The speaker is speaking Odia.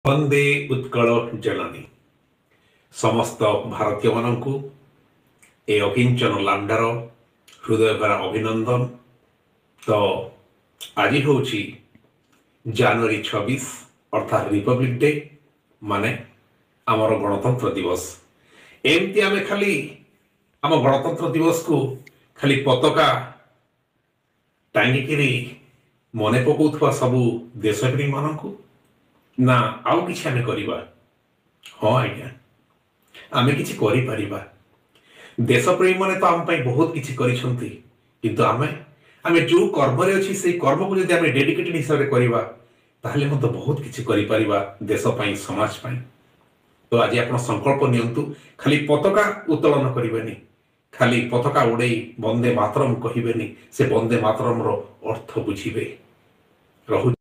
ବନ୍ଦେ ଉତ୍କଳ ଜନନୀ ସମସ୍ତ ଭାରତୀୟମାନଙ୍କୁ ଏ ଅକିଞ୍ଚନ ଲାଣ୍ଡାର ହୃଦୟଭରା ଅଭିନନ୍ଦନ। ତ ଆଜି ହେଉଛି ଜାନୁଆରୀ 26 ଅର୍ଥାତ୍ ରିପବ୍ଲିକ୍ ଡେ, ମାନେ ଆମର ଗଣତନ୍ତ୍ର ଦିବସ। ଏମିତି ଆମେ ଖାଲି ଆମ ଗଣତନ୍ତ୍ର ଦିବସକୁ ଖାଲି ପତାକା ଟାଙ୍ଗିକିରି ମନେ ପକାଉଥିବା ସବୁ ଦେଶପ୍ରେମୀମାନଙ୍କୁ ନା ଆଉ କିଛି ଆମେ କରିବା? ହଁ ଆଜ୍ଞା, ଆମେ କିଛି କରିପାରିବା। ଦେଶପ୍ରେମୀମାନେ ତ ଆମ ପାଇଁ ବହୁତ କିଛି କରିଛନ୍ତି, କିନ୍ତୁ ଆମେ ଯେଉଁ କର୍ମରେ ଅଛି ସେଇ କର୍ମକୁ ଯଦି ଆମେ ଡେଡିକେଟେଡ୍ ହିସାବରେ କରିବା ତାହେଲେ ମଧ୍ୟ ବହୁତ କିଛି କରିପାରିବା ଦେଶ ପାଇଁ, ସମାଜ ପାଇଁ। ତ ଆଜି ଆପଣ ସଂକଳ୍ପ ନିଅନ୍ତୁ, ଖାଲି ପତାକା ଉତ୍ତୋଳନ କରିବେନି, ଖାଲି ପତାକା ଉଡ଼େଇ ବନ୍ଦେ ମାତରମ୍ କହିବେନି, ସେ ବନ୍ଦେ ମାତରମ୍ର ଅର୍ଥ ବୁଝିବେ। ରହୁଛି।